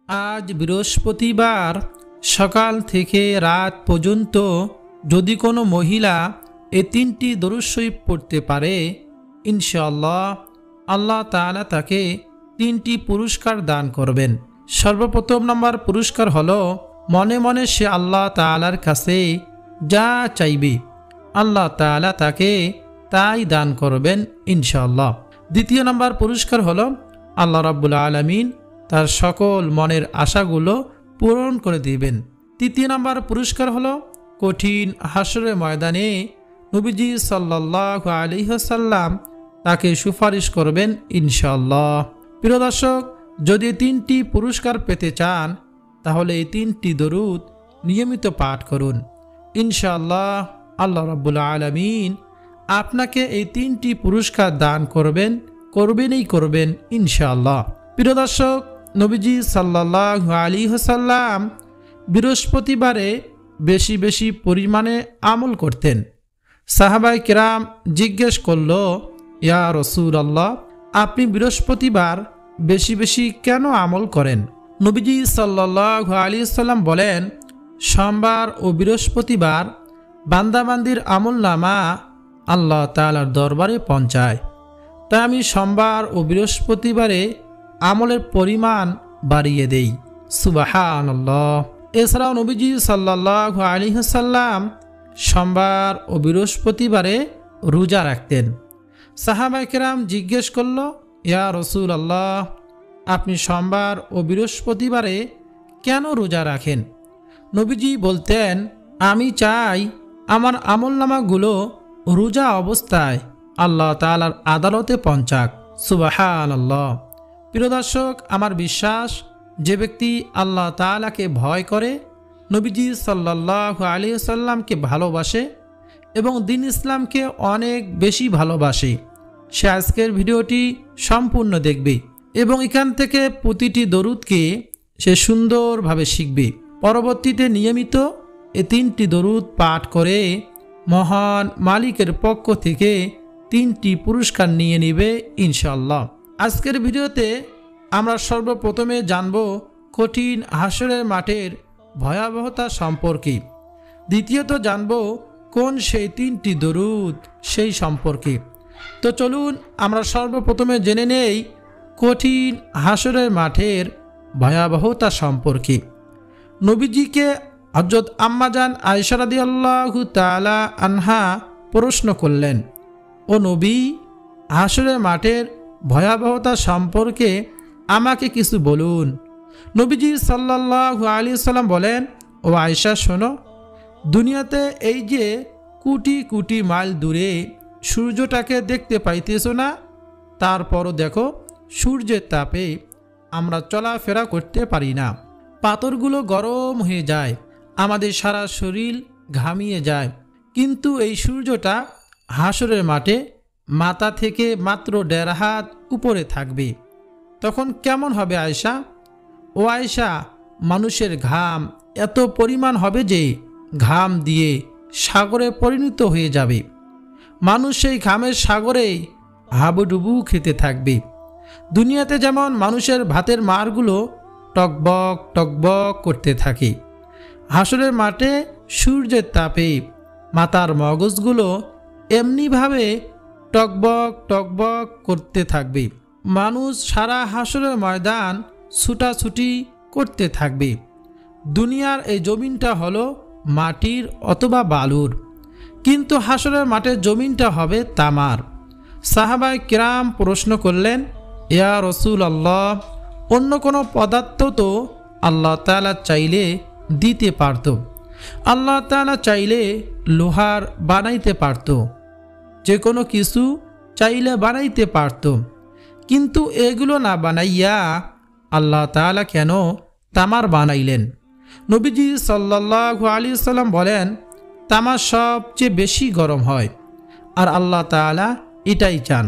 আজ বৃহস্পতিবার সকাল থেকে রাত পর্যন্ত যদি কোনো মহিলা এই তিনটি দরুদ শরীফ পড়তে পারে, ইনশাআল্লাহ আল্লাহ তাআলা তাকে তিনটি পুরস্কার দান করবেন। সর্বপ্রথম নম্বর পুরস্কার হলো, মনে মনে সে আল্লাহ তাআলার কাছে যা চাইবে আল্লাহ তাআলা তাকে তাই দান করবেন ইনশাআল্লাহ। দ্বিতীয় নম্বর পুরস্কার হলো, আল্লাহ রাব্বুল আলামিন তার সকল মনের আশাগুলো পূরণ করে দিবেন। তৃতীয় নম্বর পুরস্কার হলো, কঠিন হাসরের ময়দানে নবীজি সাল্লাল্লাহু আলাইহি ওয়াসাল্লাম তাকে সুপারিশ করবেন ইনশাআল্লাহ। প্রিয় দর্শক, যদি তিনটি পুরস্কার পেতে চান তাহলে এই তিনটি দরুদ নিয়মিত পাঠ করুন। ইনশাআল্লাহ আল্লাহ রাব্বুল আলামিন আপনাকে এই তিনটি পুরস্কার দান করবেন ইনশাআল্লাহ। প্রিয় দর্শক, নবীজি সাল্লাল্লাহু আলাইহি ওয়াসাল্লাম বৃহস্পতিবারে বেশি বেশি পরিমাণে আমল করতেন। সাহাবায়ে কেরাম জিজ্ঞেস করল, ইয়া রাসূলুল্লাহ, আপনি বৃহস্পতিবার বেশি বেশি কেন আমল করেন? নবীজি সাল্লাল্লাহু আলাইহি ওয়াসাল্লাম বলেন, সোমবার ও বৃহস্পতিবার বান্দাবান্দির আমলনামা আল্লাহ তাআলার দরবারে পৌঁছায়, তাই আমি সোমবার ও বৃহস্পতিবারে আমলের পরিমাণ বাড়িয়ে দেই। সুবহানাল্লাহ। এছাড়াও নবীজি সাল্লাল্লাহু আলাইহি ওয়াসাল্লাম সোমবার ও বৃহস্পতিবারে রোজা রাখতেন। সাহাবায়ে কেরাম জিজ্ঞেস করল, ইয়া রাসূলুল্লাহ, আপনি সোমবার ও বৃহস্পতিবারে কেন রোজা রাখেন? নবীজি বলতেন, আমি চাই আমার আমলনামাগুলো রোজা অবস্থায় আল্লাহ তাআলার আদালতে পৌঁছাক। সুবহানাল্লাহ। প্রিয় দর্শক, আমার বিশ্বাস, যে ব্যক্তি আল্লাহ তাআলাকে ভয় করে, নবীজি সাল্লাল্লাহু আলাইহি ওয়াসাল্লামকে ভালোবাসে এবং দ্বীন ইসলামকে অনেক বেশি ভালোবাসে, সে আজকের ভিডিওটি সম্পূর্ণ দেখবে এবং এখান থেকে প্রতিটি দরুদকে সে সুন্দরভাবে শিখবে। পরবর্তীতে নিয়মিত এই তিনটি দরুদ পাঠ করে মহান মালিকের পক্ষ থেকে তিনটি পুরস্কার নিয়ে নেবে ইনশাআল্লাহ। আজকের ভিডিওতে আমরা সর্বপ্রথমে জানব কঠিন হাসরের মাঠের ভয়াবহতা সম্পর্কে। দ্বিতীয়ত জানব কোন সেই তিনটি দরুদ সেই সম্পর্কে। তো চলুন আমরা সর্বপ্রথমে জেনে নেই কঠিন হাসরের মাঠের ভয়াবহতা সম্পর্কে। নবীজিকে হযরত আম্মাজান আয়েশা রাদিয়াল্লাহু তাআলা আনহা প্রশ্ন করলেন, ও নবী, হাসরের মাঠের ভয়াবহতা সম্পর্কে আমাকে কিছু বলুন। নবীজি সাল্লাল্লাহু আলাইহি ওয়াসাল্লাম বলেন, ও আয়েশা, শোনো, দুনিয়াতে এই যে কোটি কোটি মাইল দূরে সূর্যটাকে দেখতে পাইতেছো না, তারপরও দেখো সূর্যের তাপে আমরা চলাফেরা করতে পারি না। পাথরগুলো গরম হয়ে যায়, আমাদের সারা শরীর ঘামিয়ে যায়, কিন্তু এই সূর্যটা হাসরের মাঠে মাথা থেকে মাত্র 1.5 হাত উপরে থাকবে। তখন কেমন হবে আয়েশা? ও আয়েশা, মানুষের ঘাম এত পরিমাণ হবে যে ঘাম দিয়ে সাগরে পরিণত হয়ে যাবে। মানুষ সেই ঘামের সাগরে হাবুডুবু খেতে থাকবে। দুনিয়াতে যেমন মানুষের ভাতের মারগুলো টকবক টকবক করতে থাকে, হাসরের মাঠে সূর্যের তাপে মাথার মগজগুলো এমনিভাবে টকবক টকবক করতে থাকবে। মানুষ সারা হাসরের ময়দান ছুটাছুটি করতে থাকবে। দুনিয়ার এই জমিনটা হলো মাটির অথবা বালুর, কিন্তু হাসরের মাঠের জমিনটা হবে তামার। সাহাবায়ে কেরাম প্রশ্ন করলেন, ইয়া রাসূলুল্লাহ, অন্য কোনো পদার্থ তো আল্লাহ তাআলা চাইলে দিতে পারত, আল্লাহ তাআলা চাইলে লোহার বানাইতে পারত, যে কোনো কিছু চাইলে বানাইতে পারত, কিন্তু এগুলো না বানাইয়া আল্লাহ তাআলা কেন তামার বানাইলেন? নবীজি সাল্লাল্লাহু আলাইহি ওয়াসাল্লাম বলেন, তামা সবচেয়ে বেশি গরম হয়, আর আল্লাহ তাআলা এটাই চান,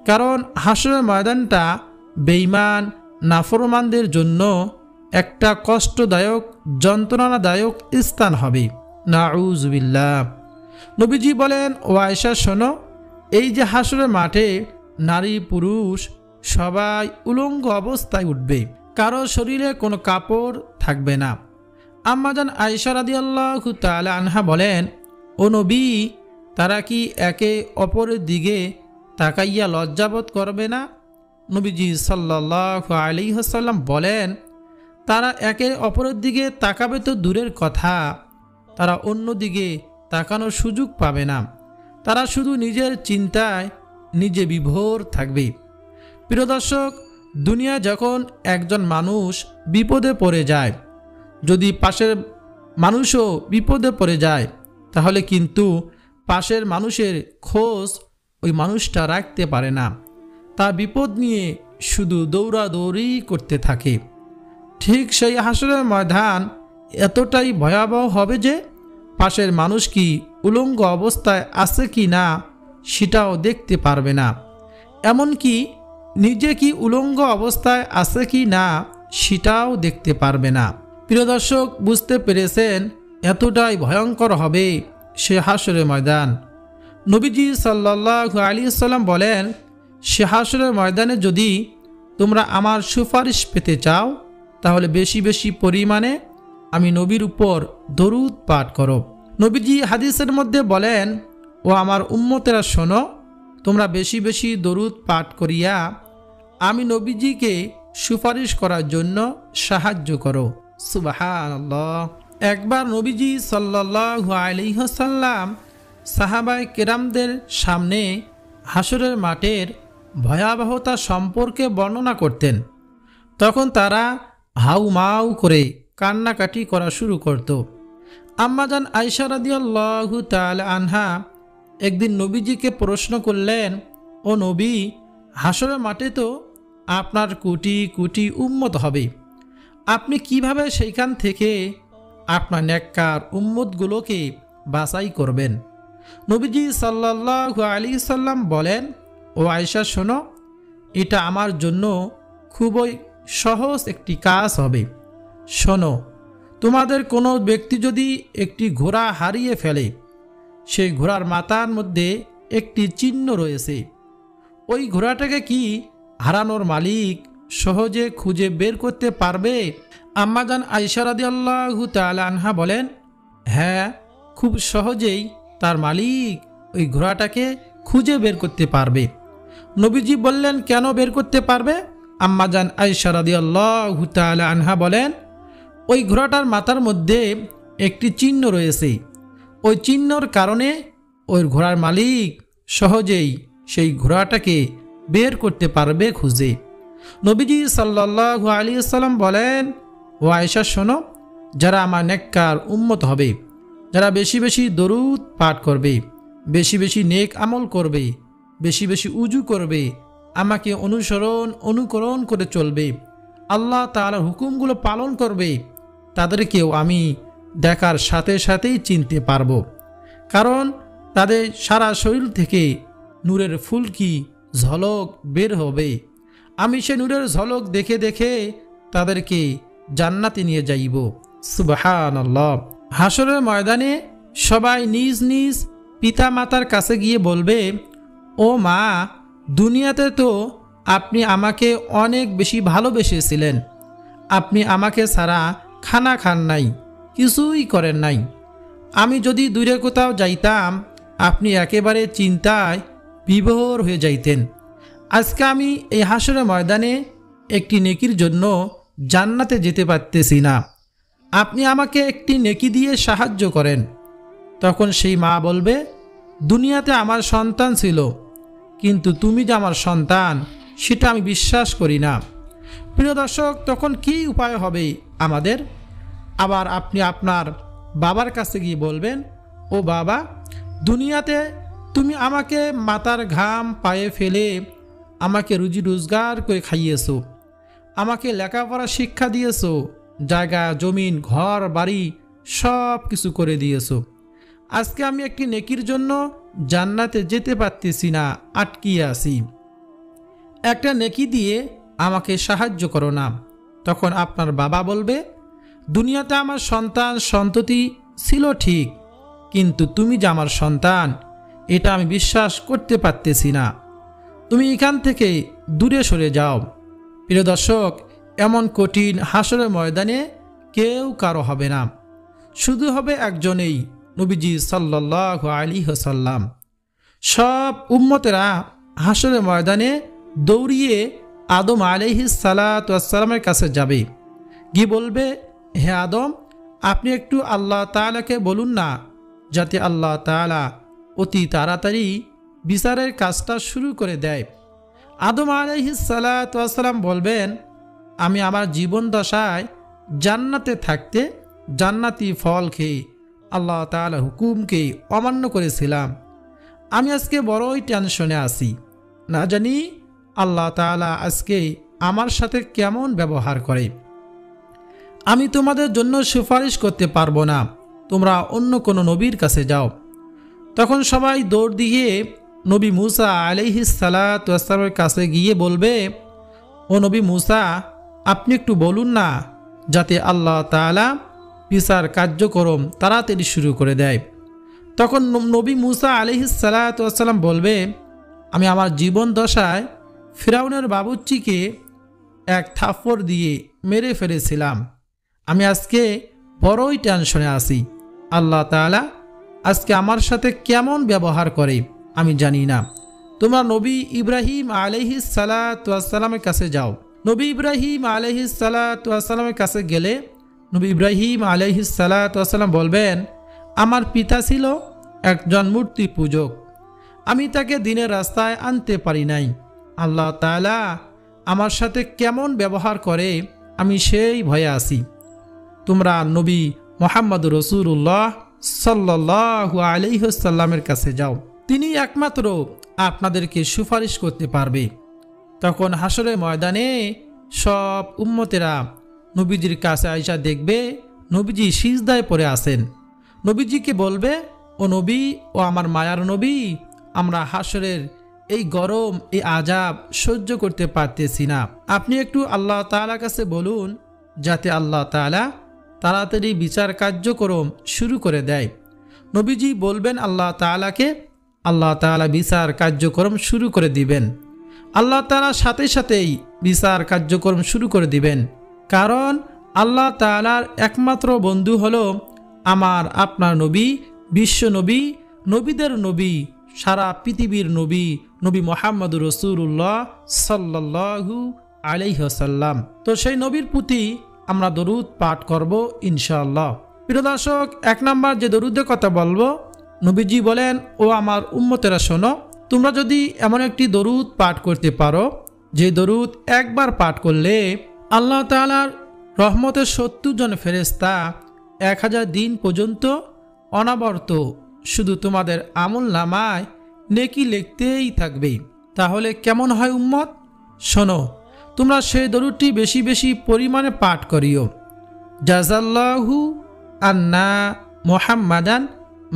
কারণ হাসরের ময়দানটা বেঈমান নাফরমানদের জন্য একটা কষ্টদায়ক যন্ত্রণাদায়ক স্থান হবে। নাউযুবিল্লাহ। নবীজি বলেন, ও আয়েশা, শোনো, এই যে হাসরের মাঠে নারী পুরুষ সবাই উলঙ্গ অবস্থায় উঠবে, কারো শরীরে কোনো কাপড় থাকবে না। আম্মাজান আয়েশা রাদিয়াল্লাহু তাআলা আনহা বলেন, ও নবী, তারা কি একে অপরের দিকে তাকাইয়া লজ্জাবোধ করবে না? নবীজি সাল্লাল্লাহু আলাইহি ওয়াসাল্লাম বলেন, তারা একে অপরের দিকে তাকাবে তো দূরের কথা, তারা অন্য দিকে তাকানোর সুযোগ পাবে না। তারা শুধু নিজের চিন্তায় নিজে বিভোর থাকবে। প্রিয় দর্শক, দুনিয়া যখন একজন মানুষ বিপদে পড়ে যায়, যদি পাশের মানুষও বিপদে পড়ে যায়, তাহলে কিন্তু পাশের মানুষের খোঁজ ওই মানুষটা রাখতে পারে না। তা বিপদ নিয়ে শুধু দৌড়াদৌড়ি করতে থাকে। ঠিক সেই হাসরের ময়দান এতটাই ভয়াবহ হবে যে পাশের মানুষ কি উলঙ্গ অবস্থায় আছে কি না সেটাও দেখতে পারবে না, এমনকি নিজে কি উলঙ্গ অবস্থায় আছে কি না সেটাও দেখতে পারবে না। প্রিয় দর্শক, বুঝতে পেরেছেন এতটাই ভয়ঙ্কর হবে সে হাসরের ময়দান। নবীজি সাল্লাল্লাহু আলাইহি ওয়াসাল্লাম বলেন, সে হাসরের ময়দানে যদি তোমরা আমার সুপারিশ পেতে চাও, তাহলে বেশি বেশি পরিমাণে আমি নবীর উপর দরুদ পাঠ করো। নবীজি হাদিসের মধ্যে বলেন, ও আমার উম্মতেরা শোনো, তোমরা বেশি বেশি দরুদ পাঠ করিয়া আমি নবীজিকে সুপারিশ করার জন্য সাহায্য করো। সুবহানাল্লাহ। একবার নবীজি সাল্লাল্লাহু আলাইহি ওয়াসাল্লাম সাহাবায়ে কেরামদের সামনে হাসরের মাঠের ভয়াবহতা সম্পর্কে বর্ণনা করতেন। তখন তারা হাউমাউ করে কান্নাকাটি করা শুরু করত। আম্মাজান আয়েশা রাদিয়াল্লাহু তাআলা আনহা একদিন নবীজিকে প্রশ্ন করলেন, ও নবী, হাসরের মাঠে তো আপনার কোটি কোটি উম্মত হবে, আপনি কিভাবে সেইখান থেকে আপনার নেককার উম্মতগুলোকে বাছাই করবেন? নবীজি সাল্লাল্লাহু আলাইহি সাল্লাম বলেন, ও আয়েশা শোনো, এটা আমার জন্য খুবই সহজ একটি কাজ হবে। শোনো, তোমাদের কোনো ব্যক্তি যদি একটি ঘোড়া হারিয়ে ফেলে, সেই ঘোড়ার মাথার মধ্যে একটি চিহ্ন রয়েছে। ওই ঘোড়াটাকে কি হারানোর মালিক সহজে খুঁজে বের করতে পারবে? আম্মাজান আয়েশা রাদিয়াল্লাহু তাআলা আনহা বলেন, হ্যাঁ, খুব সহজেই তার মালিক ওই ঘোড়াটাকে খুঁজে বের করতে পারবে। নবীজি বললেন, কেন বের করতে পারবে? আম্মাজান আয়েশা রাদিয়াল্লাহু তাআলা আনহা বলেন, ওই ঘোড়াটার মাথার মধ্যে একটি চিহ্ন রয়েছে। ওই চিহ্নর কারণে ওই ঘোড়ার মালিক সহজেই সেই ঘোড়াটাকে বের করতে পারবে খুঁজে। নবীজি সাল্লাল্লাহু আলাইহি ওয়াসাল্লাম বলেন, ও আয়েশা শোনো, যারা আমার নেককার উম্মত হবে, যারা বেশি বেশি দরুদ পাঠ করবে, বেশি বেশি নেক আমল করবে, বেশি বেশি উজু করবে, আমাকে অনুকরণ করে চলবে, আল্লাহ তাআলার হুকুমগুলো পালন করবে, তাদেরকেও আমি দেখার সাথে সাথেই চিনতে পারবো। কারণ তাদের সারা শরীর থেকে নূরের ফুলকি ঝলক বের হবে। আমি সে নূরের ঝলক দেখে দেখে তাদেরকে জান্নাতে নিয়ে যাইব। সুবহানাল্লাহ। হাসরের ময়দানে সবাই নিজ নিজ পিতা মাতার কাছে গিয়ে বলবে, ও মা, দুনিয়াতে তো আপনি আমাকে অনেক বেশি ভালোবেসেছিলেন, আপনি আমাকে ছাড়া খানা খান নাই, কিছুই করেন নাই। আমি যদি দূরে কোথাও যাইতাম, আপনি একেবারে চিন্তায় বিভোর হয়ে যাইতেন। আজকে আমি এই হাসরের ময়দানে একটি নেকির জন্য জান্নাতে যেতে পারতেছি না, আপনি আমাকে একটি নেকি দিয়ে সাহায্য করেন। তখন সেই মা বলবে, দুনিয়াতে আমার সন্তান ছিল, কিন্তু তুমি যে আমার সন্তান সেটা আমি বিশ্বাস করি না। প্রিয় দর্শক, তখন কি উপায় হবে আমাদের? আবার আপনি আপনার বাবার কাছে গিয়ে বলবেন, ও বাবা, দুনিয়াতে তুমি আমাকে মাথার ঘাম পায়ে ফেলে আমাকে রুজি রোজগার করে খাইয়েছো, আমাকে লেখাপড়া শিক্ষা দিয়েছো, জায়গা জমিন ঘর বাড়ি সব কিছু করে দিয়েছো। আজকে আমি একটি নেকির জন্য জান্নাতে যেতে পারতেছি না, আটকিয়ে আছি, একটা নেকি দিয়ে আমাকে সাহায্য করো না। তখন আপনার বাবা বলবে, দুনিয়াতে আমার সন্তান সন্ততি ছিল ঠিক, কিন্তু তুমি যে আমার সন্তান এটা আমি বিশ্বাস করতে পারতেছি না, তুমি এখান থেকে দূরে সরে যাও। প্রিয় দর্শক, এমন কঠিন হাসরের ময়দানে কেউ কারো হবে না, শুধু হবে একজনেই, নবীজি সাল্লাল্লাহু আলাইহি ওয়াসাল্লাম। সব উম্মতেরা হাসরের ময়দানে দৌড়িয়ে আদম আলাইহিস সালাতু ওয়াস সালামের কাছে যাবে, গিয়ে বলবে, হে আদম, আপনি একটু আল্লাহ তাআলাকে বলুন না, যাতে আল্লাহ তাআলা অতি তাড়াতাড়ি বিচারের কাজটা শুরু করে দেয়। আদম আলাইহিস সালাতু ওয়াস সালাম বলবেন, আমি আমার জীবন দশায় জান্নাতে থাকতে জান্নাতি ফল খেয়ে আল্লাহ তাআলার হুকুমকে অমান্য করেছিলাম। আমি আজকে বড়ই টেনশনে আছি, না জানি আল্লাহ তাআলা আজকে আমার সাথে কেমন ব্যবহার করে। আমি তোমাদের জন্য সুপারিশ করতে পারবো না, তোমরা অন্য কোনো নবীর কাছে যাও। তখন সবাই দৌড় দিয়ে নবী মুসা আলাইহিস সালাতু ওয়াস সালামের কাছে গিয়ে বলবে, ও নবী মুসা, আপনি একটু বলুন না, যাতে আল্লাহ তাআলা বিচার কার্যক্রম তাড়াতাড়ি শুরু করে দেয়। তখন নবী মুসা আলাইহিস সালাতু ওয়াস সালাম বলবে, আমি আমার জীবন দশায় ফিরাউনের বাবুর্চিকে এক থাপ্পড় দিয়ে মেরে ফেলেছিলাম। আমি আজকে বড়ই টেনশনে আছি, আল্লাহ তাআলা আজকে আমার সাথে কেমন ব্যবহার করে আমি জানি না। তোমরা নবী ইব্রাহিম আলাইহিস সালাতু ওয়াস সালামের কাছে যাও। নবী ইব্রাহিম আলাইহিস সালাতু ওয়াস সালামের কাছে গেলে নবী ইব্রাহিম আলাইহিস সালাতু ওয়াস সালাম বলবেন, আমার পিতা ছিল একজন মূর্তি পূজক, আমি তাকে দিনের রাস্তায় আনতে পারি নাই। আল্লাহ তাআলা আমার সাথে কেমন ব্যবহার করে আমি সেই ভয়ে আছি। তোমরা নবী মুহাম্মদ রাসূলুল্লাহ সাল্লাল্লাহু আলাইহি ওয়াসাল্লামের কাছে যাও, তিনি একমাত্র আপনাদেরকে সুপারিশ করতে পারবে। তখন হাসরের ময়দানে সব উম্মতেরা নবীজির কাছে আইসা দেখবে নবীজি সিজদায় পড়ে আছেন। নবীজিকে বলবে, ও নবী, ও আমার মায়ার নবী, আমরা হাসরের এই গরম, এই আযাব সহ্য করতে পারতেছি না, আপনি একটু আল্লাহ তাআলার কাছে বলুন, যাতে আল্লাহ তাআলা তাড়াতাড়ি বিচার কার্যক্রম শুরু করে দেয়। নবীজি বলবেন আল্লাহ তাআলাকে, আল্লাহ তাআলা বিচার কার্যক্রম শুরু করে দিবেন। আল্লাহ তাআলা সাথে সাথেই বিচার কার্যক্রম শুরু করে দিবেন, কারণ আল্লাহ তাআলার একমাত্র বন্ধু হলো আমার আপনার নবী, বিশ্ব নবী, নবীদের নবী, সারা পৃথিবীর নবী, নবী মুহাম্মদ রাসূলুল্লাহ সাল্লাল্লাহু আলাইহি ওয়াসাল্লাম। তো সেই নবীর প্রতি আমরা দরুদ পাঠ করব ইনশাআল্লাহ। প্রিয় দর্শক, এক নাম্বার যে দরুদের কথা বলবো, নবীজি বলেন, ও আমার উম্মতেরা শোনো, তোমরা যদি এমন একটি দরুদ পাঠ করতে পারো, যে দরুদ একবার পাঠ করলে আল্লাহ তাআলার রহমতের 70 জন ফেরেশতা 1000 দিন পর্যন্ত অনবরত শুধু তোমাদের আমল নামায় নেকি লিখতেই থাকবে, তাহলে কেমন হয় উম্মত? শোনো, তোমরা সেই দরুদটি বেশি বেশি পরিমাণে পাঠ করিও। জাযাল্লাহু আন্না মুহাম্মাদান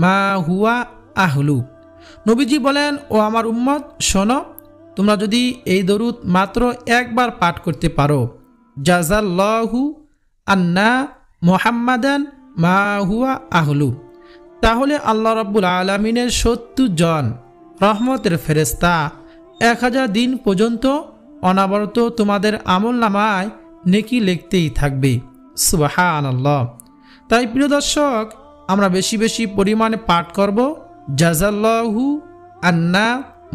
মা হুয়া আহলু। নবীজি বলেন, ও আমার উম্মত শোনো, তোমরা যদি এই দরুদ মাত্র একবার পাঠ করতে পারো, জাযাল্লাহু আন্না মুহাম্মাদান মা হুয়া আহলু, তাহলে আল্লাহ রাব্বুল আলামিনের 70 জন রহমতের ফেরেশতা 1000 দিন পর্যন্ত অনবরত তোমাদের আমল নামায় নেকি লিখতেই থাকবে। সুবহানাল্লাহ। তাই প্রিয় দর্শক, আমরা বেশি বেশি পরিমাণে পাঠ করব, জাযাল্লাহু আন্না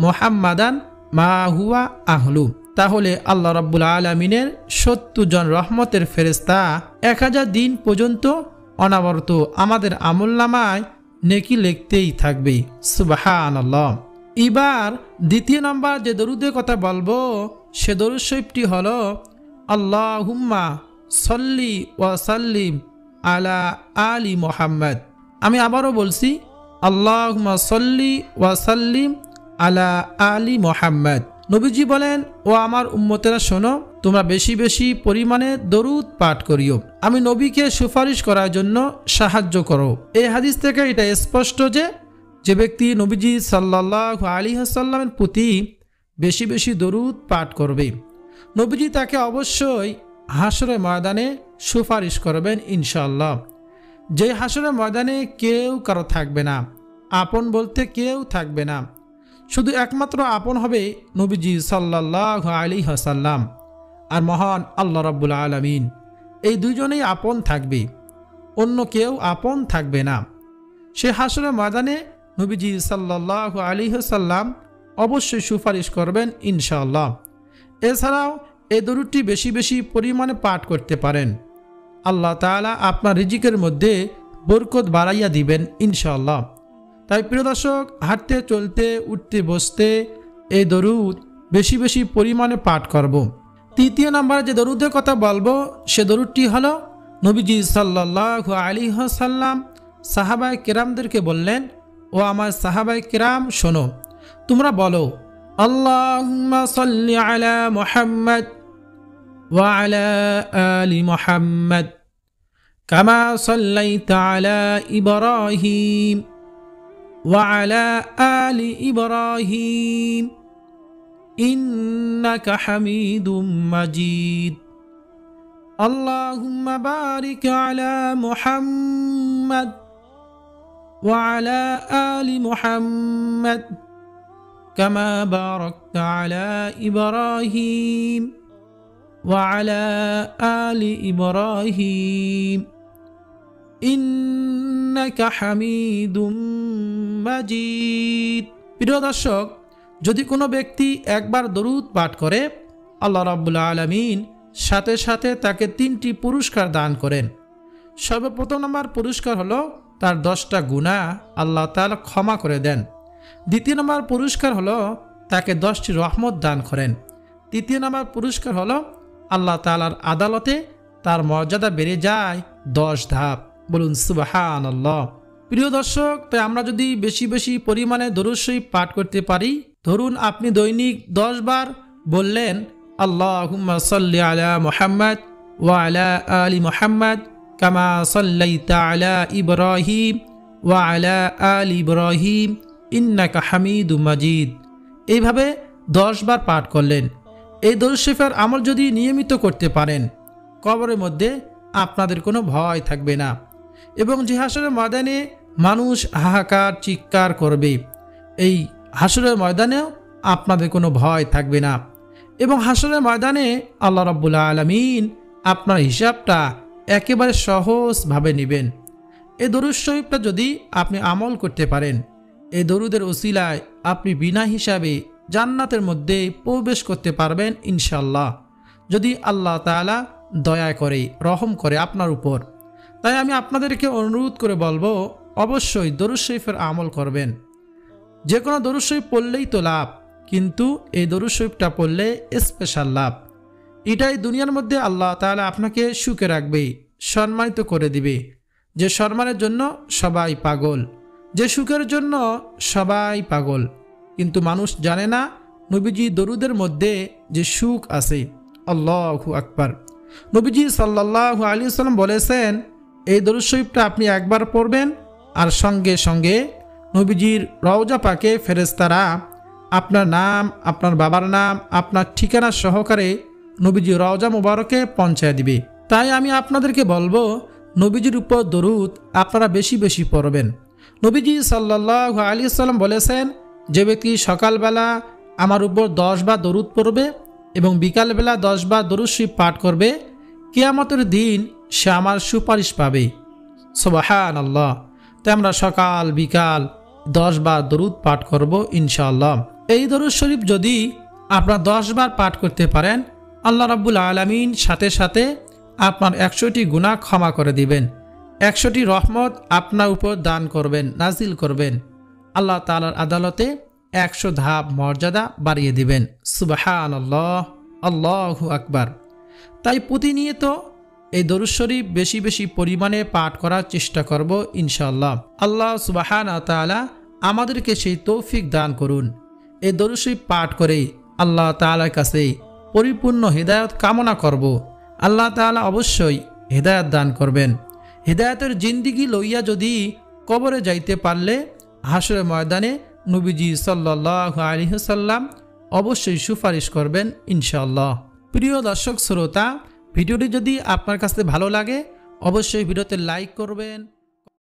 মুহাম্মাদান মা হুয়া আহলু, তাহলে আল্লাহ রাব্বুল আলামিনের 70 জন রহমতের ফেরেশতা 1000 দিন পর্যন্ত অনবরত আমাদের আমল নামায় নেকি লিখতেই থাকবে। সুবহানাল্লাহ। এবার দ্বিতীয় নম্বর যে দরুদের কথা বলবো, সে দরুদ শরীফটি হলো, আল্লাহুম্মা সাল্লি ওয়া সাল্লিম আলা আলি মুহাম্মদ। আমি আবারও বলছি, আল্লাহুম্মা সাল্লি ওয়া সাল্লিম আলা আলি মুহাম্মদ। নবীজি বলেন, ও আমার উম্মতেরা শোনো, তোমরা বেশি বেশি পরিমাণে দরুদ পাঠ করিও, আমি নবীকে সুপারিশ করার জন্য সাহায্য করো। এই হাদিস থেকে এটা স্পষ্ট যে ব্যক্তি নবীজি সাল্লাল্লাহু আলাইহি ওয়াসাল্লামের প্রতি বেশি বেশি দরুদ পাঠ করবে, নবীজি তাকে অবশ্যই হাসরের ময়দানে সুপারিশ করবেন ইনশাআল্লাহ। যে হাসরের ময়দানে কেউ কারো থাকবে না, আপন বলতে কেউ থাকবে না, শুধু একমাত্র আপন হবে নবীজি সাল্লাল্লাহু আলাইহি ওয়াসাল্লাম। আর মহান আল্লাহ রাব্বুল আলামিন, এই দুইজনেই আপন থাকবে, অন্য কেউ আপন থাকবে না। সে হাসরের ময়দানে নবীজি সাল্লাল্লাহু আলাইহি ওয়াসাল্লাম অবশ্যই সুপারিশ করবেন ইনশাআল্লাহ। এছাড়াও এই দরুদটি বেশি বেশি পরিমাণে পাঠ করতে পারেন। আল্লাহ তাআলা আপনার রিজিকের মধ্যে বরকত বাড়াইয়া দিবেন ইনশাআল্লাহ। তাই প্রিয় দর্শক, হাঁটতে চলতে উঠতে বসতে এই দরুদ বেশি বেশি পরিমাণে পাঠ করব। তৃতীয় নম্বরে যে দরুদের কথা বলবো সে দরুদটি হলো নবীজি সাল্লাল্লাহু আলাইহি ওয়াসাল্লাম সাহাবায়ে কেরামদেরকে বললেন, ও আমার সাহাবায়ে কেরাম শোনো, তোমরা বলো আল্লাহুম্মা সাল্লি আলা মুহাম্মদ ওয়া আলা আলি মুহাম্মদ কামা সাল্লাইতা আলা ইব্রাহিম ওয়া আলা আলি ইব্রাহিম ইন্নাকা হামিদুম মাজিদ। আল্লাহুম্মা বারিক আলা মুহাম্মদ ওয়া আলা আলি মুহাম্মদ কামা বারাকতা আলা ইব্রাহিম ওয়া আলা আলি ইব্রাহিম ইন্নাকা হামিদুম মাজিদ। প্রিয় দর্শক, যদি কোনো ব্যক্তি একবার দরুদ পাঠ করে, আল্লাহ রাব্বুল আলামিন সাথে সাথে তাকে 3টি পুরস্কার দান করেন। সর্বপ্রথম নম্বর পুরস্কার হলো তার 10টা গুনাহ আল্লাহ তাআলা ক্ষমা করে দেন। দ্বিতীয় নম্বর পুরস্কার হলো তাকে 10টি রহমত দান করেন। তৃতীয় নম্বর পুরস্কার হলো আল্লাহ তাআলার আদালতে তার মর্যাদা বেড়ে যায় 10 ধাপ। বলুন সুবহানাল্লাহ। প্রিয় দর্শক, তাই আমরা যদি বেশি বেশি পরিমাণে দরুদ শরীফ পাঠ করতে পারি, ধরুন আপনি দৈনিক 10 বার বললেন আল্লাহুম্মা সাল্লি আলা মুহাম্মদ ওয়া আলা আলি মুহাম্মদ কামা সাল্লাইতা আলা ইব্রাহিম ওয়া আলা আলি ইব্রাহিম ইন্নাকা হামিদুম মাজিদ, এইভাবে 10 বার পাঠ করলেন। এই দরুদ শরীফের আমল যদি নিয়মিত করতে পারেন, কবরের মধ্যে আপনাদের কোনো ভয় থাকবে না এবং যে হাসরের ময়দানে মানুষ হাহাকার চিৎকার করবে, এই হাসরের ময়দানেও আপনাদের কোনো ভয় থাকবে না এবং হাসরের ময়দানে আল্লাহ রাব্বুল আলামিন আপনার হিসাবটা একেবারে সহজভাবে নেবেন। এই দরুদ শরীফটা যদি আপনি আমল করতে পারেন, এই দরুদের ওসিলায় আপনি বিনা হিসাবে জান্নাতের মধ্যে প্রবেশ করতে পারবেন ইনশাআল্লাহ, যদি আল্লাহ তাআলা দয়া করে রহম করে আপনার উপর। তাই আমি আপনাদেরকে অনুরোধ করে বলবো, অবশ্যই দরুদ শরীফের আমল করবেন। যে কোনো দরুদ শরীফ পড়লেই তো লাভ, কিন্তু এই দরুদ শরীফটা পড়লে স্পেশাল লাভ। এটাই দুনিয়ার মধ্যে আল্লাহ তাআলা আপনাকে সুখে রাখবে, সম্মানিত করে দিবে। যে সম্মানের জন্য সবাই পাগল, যে সুখের জন্য সবাই পাগল, কিন্তু মানুষ জানে না নবীজি দরুদের মধ্যে যে সুখ আছে। আল্লাহু আকবার। নবীজি সাল্লাল্লাহু আলাইহি ওয়াসাল্লাম বলেছেন, এই দরুদ শরীফটা আপনি একবার পড়বেন আর সঙ্গে সঙ্গে নবীজির রওজা পাকে ফেরেশতারা আপনার নাম, আপনার বাবার নাম, আপনার ঠিকানা সহকারে নবীজির রওজা মুবারকে পৌঁছায় দিবে। তাই আমি আপনাদেরকে বলবো, নবীজির উপর দরুদ আপনারা বেশি বেশি পড়বেন। নবীজি সাল্লাল্লাহু আলাইহি ওয়াসাল্লাম বলেছেন, যে ব্যক্তি সকালবেলা আমার উপর 10 বার দরুদ পড়বে এবং বিকালবেলা 10 বার দরুদ শরীফ পাঠ করবে, কিয়ামতের দিন সে আমার সুপারিশ পাবে। সুবহানাল্লাহ। তাই আমরা সকাল বিকাল 10 বার দরুদ পাঠ করব ইনশাআল্লাহ। এই দরুদ শরীফ যদি আপনারা 10 বার পাঠ করতে পারেন, আল্লাহ রাব্বুল আলামিন সাথে সাথে আপনার 100টি গুনাহ ক্ষমা করে দিবেন, 100টি রহমত আপনার উপর দান করবেন, নাজিল করবেন। আল্লাহ তাআলার আদালতে 100 ধাপ মর্যাদা বাড়িয়ে দিবেন। সুবহানাল্লাহ, আল্লাহু আকবার। তাই প্রতিনিয়ত এই দরুদ শরীফ বেশি বেশি পরিমাণে পাঠ করার চেষ্টা করব ইনশাআল্লাহ। আল্লাহ সুবহানাহু ওয়া তাআলা আমাদেরকে সেই তৌফিক দান করুন। এই দরুদ শরীফ পাঠ করে আল্লাহ তাআলার কাছে পরিপূর্ণ হিদায়াত কামনা করব। আল্লাহ তাআলা অবশ্যই হিদায়াত দান করবেন। হিদায়াতের জিন্দিগি লইয়া যদি কবরে যাইতে পারলে হাসরের ময়দানে নবীজি সাল্লাল্লাহু আলাইহি ওয়াসাল্লাম অবশ্যই সুপারিশ করবেন ইনশাআল্লাহ। প্রিয় দর্শক শ্রোতা, ভিডিওটি যদি আপনার কাছে ভালো লাগে অবশ্যই ভিডিওতে লাইক করবেন।